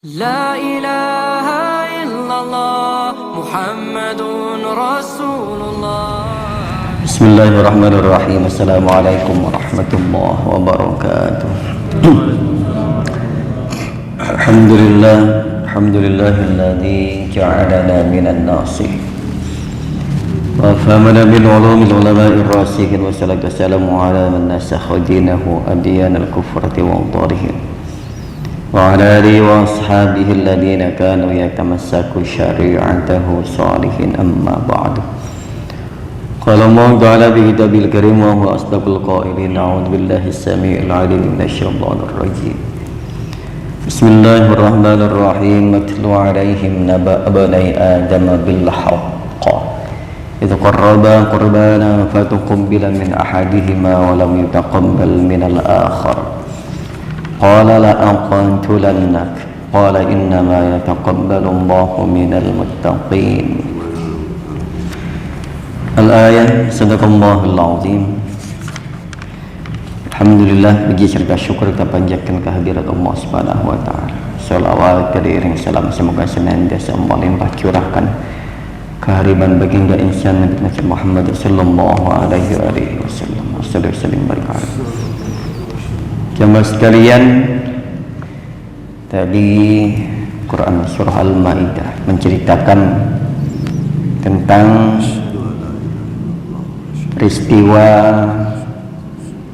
لا إله إلا الله محمد رسول الله. بسم الله الرحمن الرحيم. السلام عليكم ورحمة الله وبركاته. الحمد لله الذي جعلنا من الناصح وفهمنا بالعلوم العلماء الراسخين، والصلاة والسلام على من نسخ دينه أديان الكفرة وأوطارهم وعلى آله وأصحابه الذين كانوا يتمسكوا شريعته صالحين. أما بعد، قال الله تعالى بكتابه الكريم وهو أصدق القائلين: أعوذ بالله السميع العليم من الشيطان الرجيم. بسم الله الرحمن الرحيم. اتل عليهم نبأ بني آدم بالحق إذ قربا قربانا فتقبل من أحدهما ولم يتقبل من الآخر قال لأقتلنك قال إنما يتقبل الله من المتقين. Al-ayah. Sadaqallahul azim. Alhamdulillah, puji serta syukur kita panjatkan kehadirat Allah Subhanahu wa taala. Shalawat beriring salam semoga senantiasa melimpah curahkan kehariban baginda insan Nabi Muhammad sallallahu alaihi wasallam. Assalamualaikum warahmatullahi. Jamaah sekalian, tadi Quran surah Al-Maidah menceritakan tentang peristiwa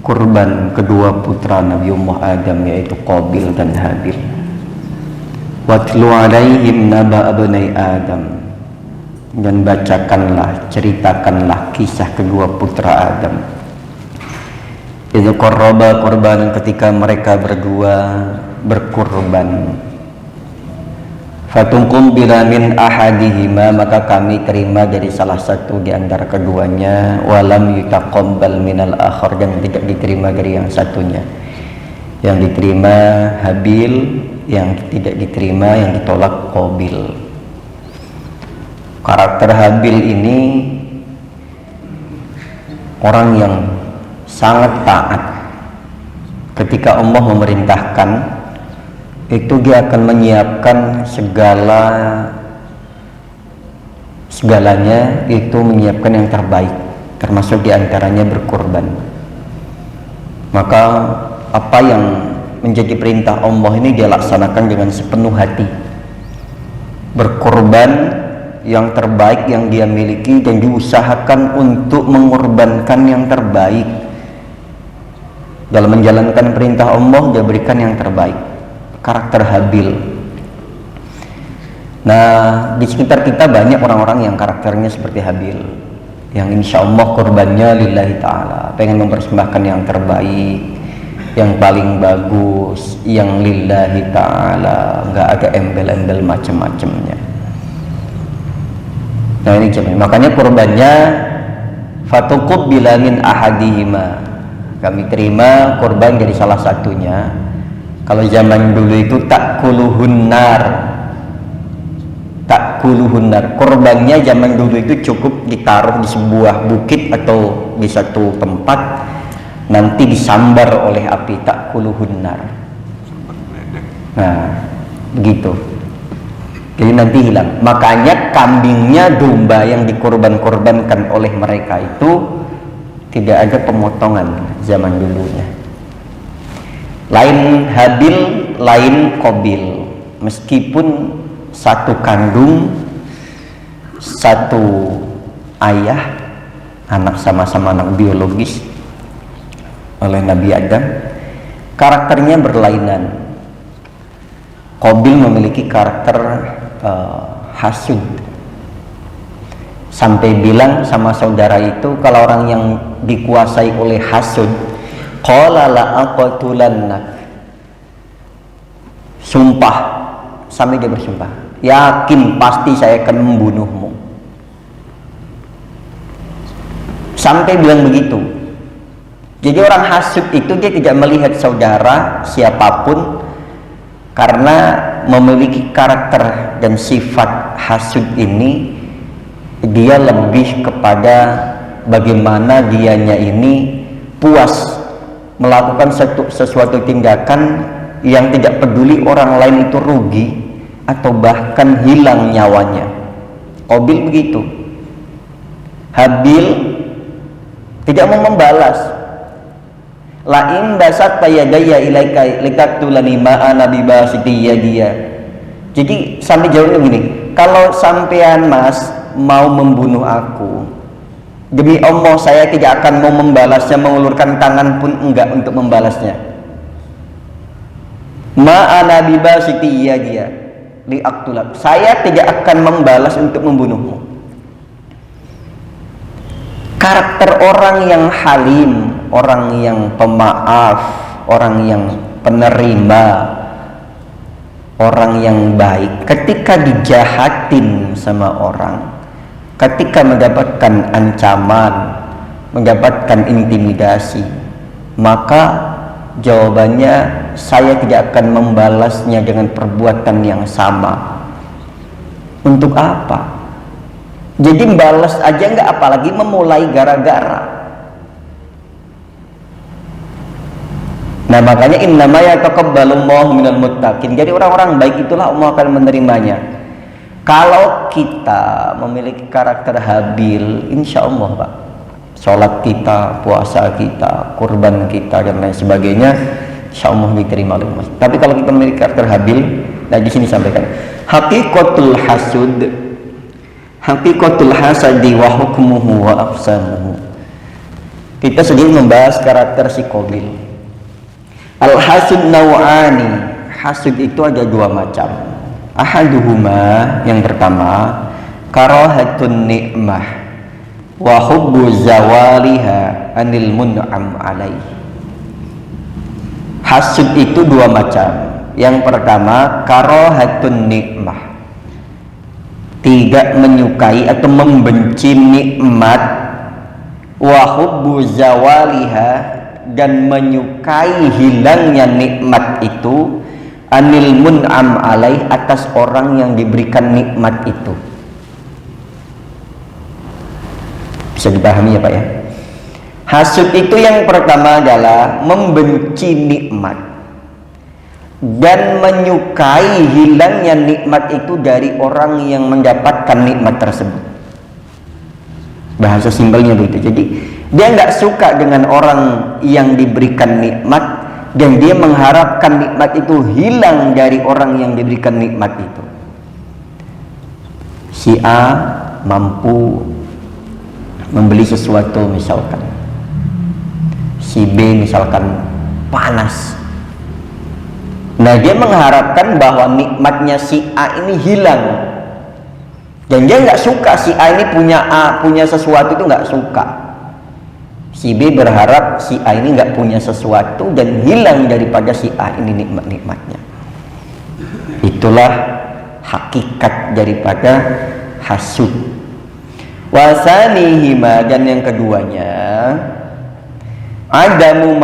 kurban kedua putra Nabiullah Adam, yaitu Qabil dan Habil. Watlu alaihim naba abnai Adam, dan bacakanlah, ceritakanlah kisah kedua putra Adam. Itu qarraba qurbanan, ketika mereka berdua berkurban. Fatungkum bila min ahadihima, maka kami terima dari salah satu di antara keduanya. Walam yutaqabbal minal akhar, dan tidak diterima dari yang satunya. Yang diterima Habil, yang tidak diterima, yang ditolak Qabil. Karakter Habil ini orang yang sangat taat. Ketika Allah memerintahkan, itu dia akan menyiapkan segalanya, itu menyiapkan yang terbaik, termasuk diantaranya berkorban. Maka apa yang menjadi perintah Allah ini dia laksanakan dengan sepenuh hati. Berkorban yang terbaik yang dia miliki, dan diusahakan untuk mengorbankan yang terbaik. Dalam menjalankan perintah Allah, dia berikan yang terbaik. Karakter Habil. Nah, di sekitar kita banyak orang-orang yang karakternya seperti Habil, yang insya Allah korbannya lillahi ta'ala, pengen mempersembahkan yang terbaik, yang paling bagus, yang lillahi ta'ala, nggak ada embel-embel macam-macamnya. Nah ini cuman, makanya korbannya fatuqabbila min ahadihima, kami terima korban dari salah satunya. Kalau zaman dulu itu takuluhun nar, korbannya zaman dulu itu cukup ditaruh di sebuah bukit atau di satu tempat, nanti disambar oleh api, takuluhun nar. Nah begitu, jadi nanti hilang. Makanya kambingnya, domba yang dikorban-korbankan oleh mereka itu tidak ada pemotongan zaman dulunya. Lain Habil, lain Qabil. Meskipun satu kandung, satu ayah, anak, sama-sama anak biologis oleh Nabi Adam, karakternya berlainan. Qabil memiliki karakter hasud, sampai bilang sama saudara itu, kalau orang yang dikuasai oleh hasud, qala la'aqtulannak, sumpah, sampai dia bersumpah, yakin pasti saya akan membunuhmu, sampai bilang begitu. Jadi orang hasud itu dia tidak melihat saudara siapapun, karena memiliki karakter dan sifat hasud ini, dia lebih kepada bagaimana dianya ini puas melakukan sesuatu tindakan yang tidak peduli orang lain itu rugi atau bahkan hilang nyawanya. Qabil begitu. Habil tidak mau membalas. La in basatta yadayya ilaika litaktulani ma ana bibasiti yadiya. Jadi sampai jauhnya begini, kalau sampean Mas mau membunuh aku, demi Allah saya tidak akan mau membalasnya, mengulurkan tangan pun enggak untuk membalasnya. Ma ana bibasiti yadiya liaktulak. Saya tidak akan membalas untuk membunuhmu. Karakter orang yang halim, orang yang pemaaf, orang yang penerima, orang yang baik, ketika dijahatin sama orang, ketika mendapatkan ancaman, mendapatkan intimidasi, maka jawabannya, saya tidak akan membalasnya dengan perbuatan yang sama. Untuk apa? Jadi balas aja nggak, apalagi memulai gara-gara. Nah makanya innama yataqabbalullahu minal muttaqin. Jadi orang-orang baik itulah Allah akan menerimanya. Kalau kita memiliki karakter habil, insya Allah Pak, sholat kita, puasa kita, kurban kita dan lain sebagainya, insya Allah diterima oleh Allah. Tapi kalau kita memiliki karakter habil, nah di sini sampaikan haqiqatul hasud, haqiqatul hasadi wa hukmuhu wa aqsamuhu. Kita sedang membahas karakter si Qabil. Al hasud naw'ani. Hasud itu ada dua macam. Ahaduhuma, yang pertama, karahatun ni'mah wa hubbu zawaliha anil mun'am alaih. Hasud itu dua macam. Yang pertama, karahatun ni'mah, tidak menyukai atau membenci nikmat, wa hubbu zawaliha, dan menyukai hilangnya nikmat itu, anil mun'am alaih, atas orang yang diberikan nikmat itu. Bisa dipahami ya Pak ya? Hasud itu yang pertama adalah membenci nikmat dan menyukai hilangnya nikmat itu dari orang yang mendapatkan nikmat tersebut. Bahasa simpelnya begitu. Jadi dia nggak suka dengan orang yang diberikan nikmat, dan dia mengharapkan nikmat itu hilang dari orang yang diberikan nikmat itu. Si A mampu membeli sesuatu misalkan, si B misalkan panas. Nah dia mengharapkan bahwa nikmatnya si A ini hilang, dan dia nggak suka si A ini punya sesuatu, itu nggak suka. Si B berharap si A ini nggak punya sesuatu dan hilang daripada si A ini nikmat-nikmatnya. Itulah hakikat daripada hasud. Wasanihima, dan yang keduanya, adamu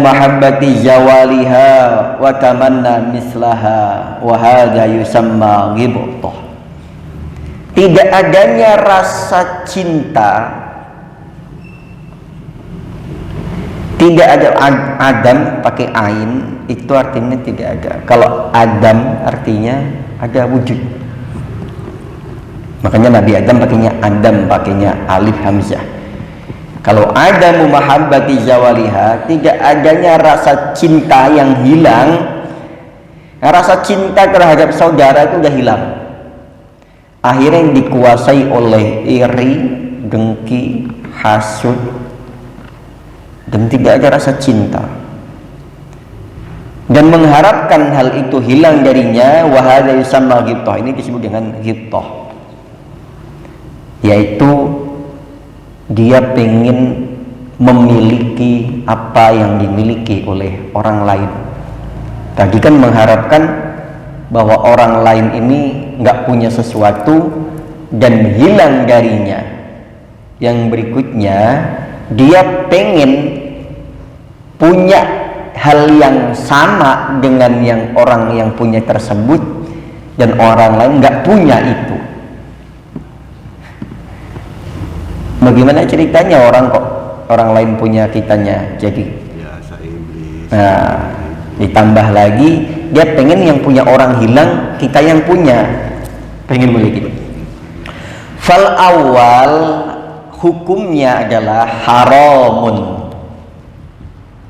mahabbati zawaliha wa tamanna mislaha wa hadza yusamma ghibthah. Tidak adanya rasa cinta, tidak ada. Adam pakai ain itu artinya tidak ada. Kalau Adam artinya ada wujud. Makanya Nabi Adam pakainya Adam, pakainya alif hamzah. Kalau ada mumahabbati zawaliha, tidak adanya rasa cinta yang hilang. Rasa cinta terhadap saudara itu udah hilang. Akhirnya yang dikuasai oleh iri, dengki, hasud, dan tidak ada rasa cinta. Dan mengharapkan hal itu hilang darinya, wa hadza yusamma ghibthah. Ini disebut dengan ghibthah, yaitu dia pengen memiliki apa yang dimiliki oleh orang lain. Tadi kan mengharapkan bahwa orang lain ini nggak punya sesuatu dan hilang darinya. Yang berikutnya, dia pengen punya hal yang sama dengan yang orang yang punya tersebut, dan orang lain nggak punya itu. Bagaimana ceritanya orang lain punya, kitanya jadi? Biasa iblis. Nah, ditambah lagi dia pengen yang punya orang hilang, kita yang punya, pengen memiliki. Fal awal hukumnya adalah haramun.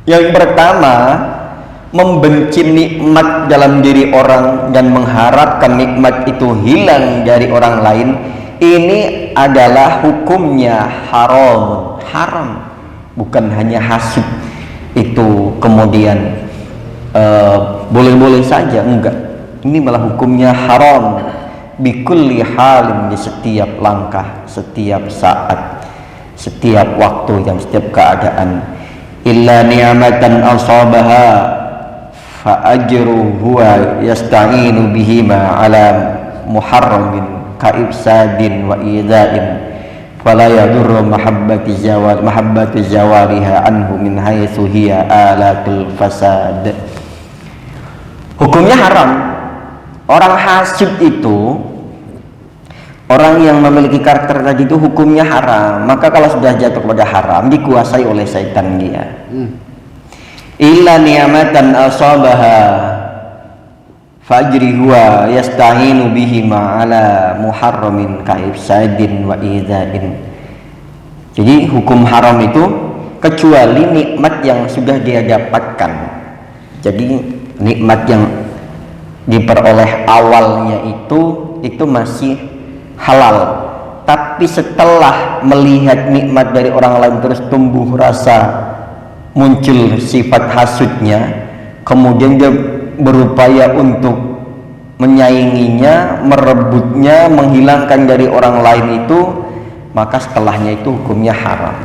Yang pertama, membenci nikmat dalam diri orang dan mengharapkan nikmat itu hilang dari orang lain, ini adalah hukumnya haram. Haram, bukan hanya hasud itu kemudian boleh-boleh saja, enggak. Ini malah hukumnya haram bikulli halin, di setiap langkah, setiap saat, setiap waktu, dan setiap keadaan. Illa ni'matan asabaha fa ajru huwa yasta'inu bihima ala muharramin ka ifsadin wa ida'in fala yadurru mahabbati zawaliha anhu min haitsu hiya alatul fasad. Hukumnya haram. Orang hasud itu, orang yang memiliki karakter tadi itu hukumnya haram. Maka kalau sudah jatuh kepada haram, dikuasai oleh syaitan dia. Illa ni'matan asabaha fajri huwa yasta'inu bihima ala muharramin kaifsadin wa idzain. Jadi hukum haram itu kecuali nikmat yang sudah dia dapatkan. Jadi nikmat yang diperoleh awalnya itu masih halal, tapi setelah melihat nikmat dari orang lain terus tumbuh rasa, muncul sifat hasudnya, kemudian dia berupaya untuk menyainginya, merebutnya, menghilangkan dari orang lain itu, maka setelahnya itu hukumnya haram.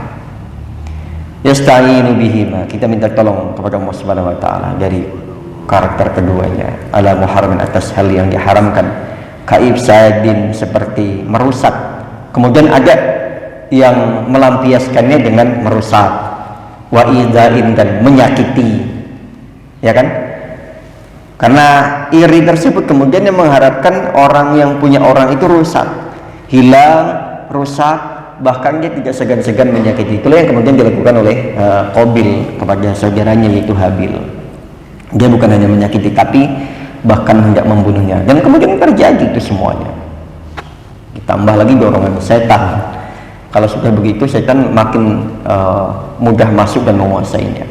Yasta'inu bihima, kita minta tolong kepada Allah Subhanahu wa taala dari karakter keduanya, ala muharramin, atas hal yang diharamkan, kaifsadin, seperti merusak. Kemudian ada yang melampiaskannya dengan merusak, wa idzain, dan menyakiti, ya kan? Karena iri tersebut kemudian yang mengharapkan orang yang punya orang itu rusak, hilang, rusak, bahkan dia tidak segan-segan menyakiti. Itulah yang kemudian dilakukan oleh Qabil kepada saudaranya yaitu Habil. Dia bukan hanya menyakiti, tapi bahkan hendak membunuhnya, dan kemudian terjadi itu semuanya. Ditambah lagi dorongan setan. Kalau sudah begitu, setan makin mudah masuk dan menguasainya.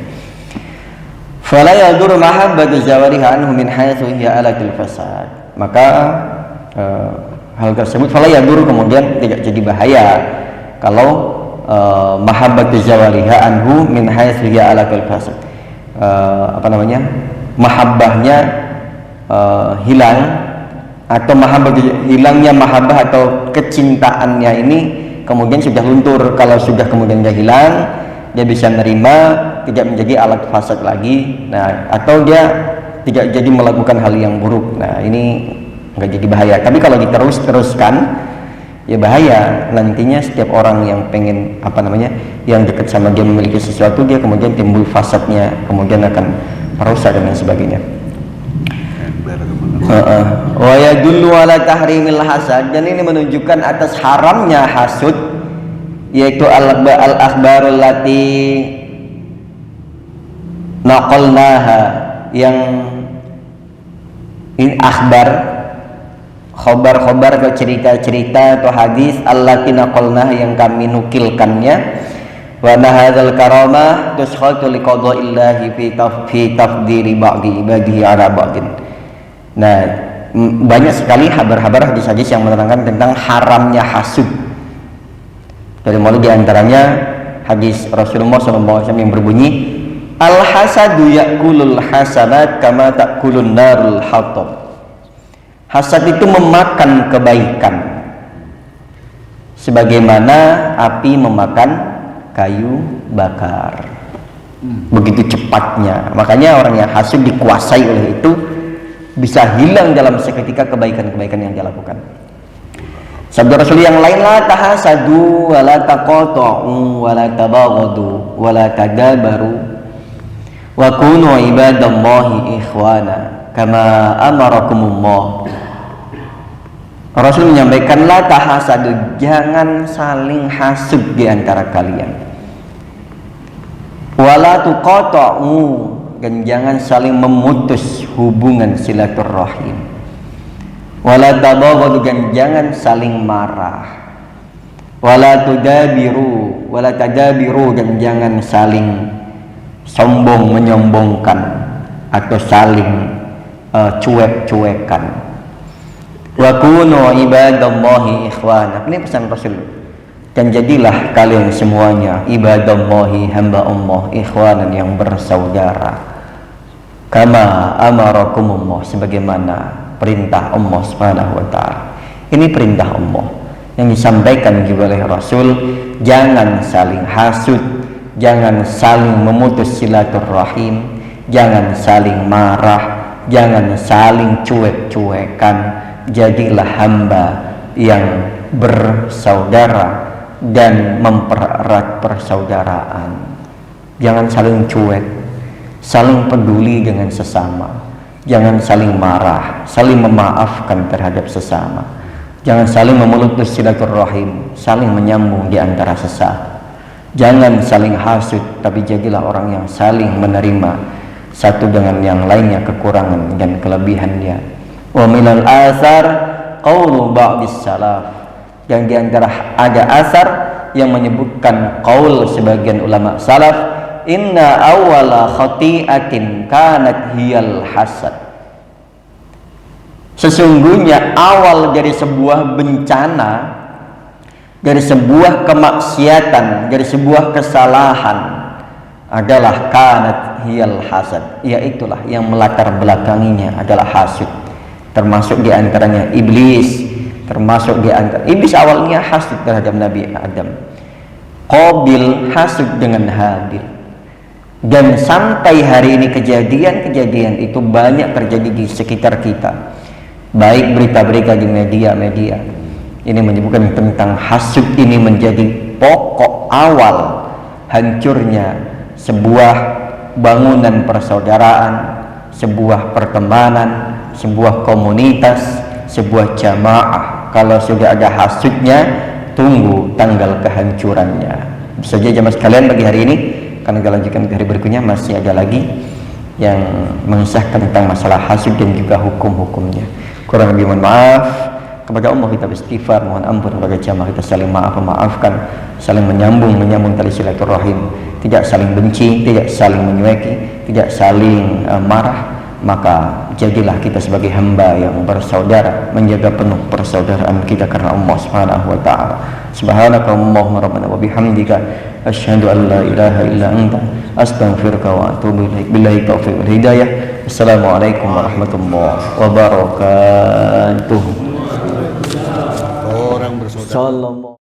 Fala yadur mahabbatu zawariha anhu min haitsu hiya alatul fasad. Maka hal tersebut fala yadur kemudian tidak jadi bahaya kalau mahabbatu zawariha anhu min haitsu hiya alatul fasad. Mahabbahnya hilang, atau hilangnya mahabbah atau kecintaannya ini kemudian sudah luntur. Kalau sudah kemudian dia hilang, dia bisa menerima, tidak menjadi alat fasad lagi. Nah, atau dia tidak jadi melakukan hal yang buruk. Nah, ini nggak jadi bahaya. Tapi kalau diteruskan, ya bahaya. Nantinya setiap orang yang pengen yang dekat sama dia memiliki sesuatu, dia kemudian timbul fasadnya, kemudian akan merusak dan lain sebagainya. Wa yadullu ala tahrimil hasad, dan ini menunjukkan atas haramnya hasud, yaitu al-akhbarul lati naqalnaha, yang ini akhbar, khobar-khobar atau cerita-cerita atau hadis, allati naqalnaha, yang kami nukilkannya. Wa nahadzal karamah tuskhatu liqada'illahi fi tafdili ba'di ibadihi ala ba'din. Nah, banyak sekali kabar-kabar hadis-hadis yang menerangkan tentang haramnya hasud. Dari mulai diantaranya hadis Rasulullah SAW yang berbunyi, al hasadu yakulul hasanat kama takulun narul hatab. Hasad itu memakan kebaikan sebagaimana api memakan kayu bakar. Begitu cepatnya. Makanya orang yang hasud dikuasai oleh itu, bisa hilang dalam seketika kebaikan-kebaikan yang dia lakukan. Sabda Rasul yang lain, la tahasadu wa la taqata'u wa la tabaghadu wa la tadabaru wa kunu ibadallahi ikhwana kama amarakumullah. Rasul menyampaikan, la tahasadu, jangan saling hasud di antara kalian. Wa la tuqata'u, dan jangan saling memutus hubungan silaturahim. Wala tabaghadu, dan jangan saling marah. Wala tadabiru, dan jangan saling sombong menyombongkan atau saling cuek-cuekan. Wa kunu ibadallahi ikhwana. Ini pesan Rasul. Dan jadilah kalian semuanya ibadallahi, hamba Allah, ikhwanan yang bersaudara. Kama amarakumullah, sebagaimana perintah Allah Subhanahu wa taala. Ini perintah Allah yang disampaikan juga oleh Rasul. Jangan saling hasud, jangan saling memutus silaturahim, jangan saling marah, jangan saling cuek-cuekan. Jadilah hamba yang bersaudara dan mempererat persaudaraan. Jangan saling cuek, saling peduli dengan sesama. Jangan saling marah, saling memaafkan terhadap sesama. Jangan saling memutus silaturahim, saling menyambung di antara sesama. Jangan saling hasud, tapi jadilah orang yang saling menerima satu dengan yang lainnya kekurangan dan kelebihannya. Wa minal athar qaulu ba'dis salaf. Yang di antara ada asar yang menyebutkan qaul sebagian ulama salaf, inna awwala khati'atin kanat hiyal hasad. Sesungguhnya awal dari sebuah bencana, dari sebuah kemaksiatan, dari sebuah kesalahan adalah kanat hiyal hasad, yaitulah yang melatar belakanginya adalah hasud. Termasuk di antaranya iblis, termasuk di antara iblis awalnya hasud terhadap Nabi Adam. Qabil hasud dengan Habil. Dan sampai hari ini kejadian-kejadian itu banyak terjadi di sekitar kita. Baik berita-berita di media-media ini menyebutkan tentang hasud. Ini menjadi pokok awal hancurnya sebuah bangunan persaudaraan, sebuah pertemanan, sebuah komunitas, sebuah jamaah. Kalau sudah ada hasudnya, tunggu tanggal kehancurannya. Bisa saja jamaah sekalian bagi hari ini, karena kita lanjutkan di hari berikutnya masih ada lagi yang mengisahkan tentang masalah hasud dan juga hukum-hukumnya. Kurang lebih mohon maaf. Kepada Allah kita beristighfar, mohon ampun kepada jamaah kita, saling memaafkan, saling menyambung tali silaturahim, tidak saling benci, tidak saling menyueki, tidak saling marah. Maka jadilah kita sebagai hamba yang bersaudara, menjaga penuh persaudaraan kita karena Allah Subhanahu wa taala. Subhanakallahumma rabbana wa bihamdika asyhadu an la ilaha illa anta astaghfiruka wa atubu ilaik. Billahi taufiq wal hidayah. Assalamualaikum warahmatullahi wabarakatuh. Orang bersaudara.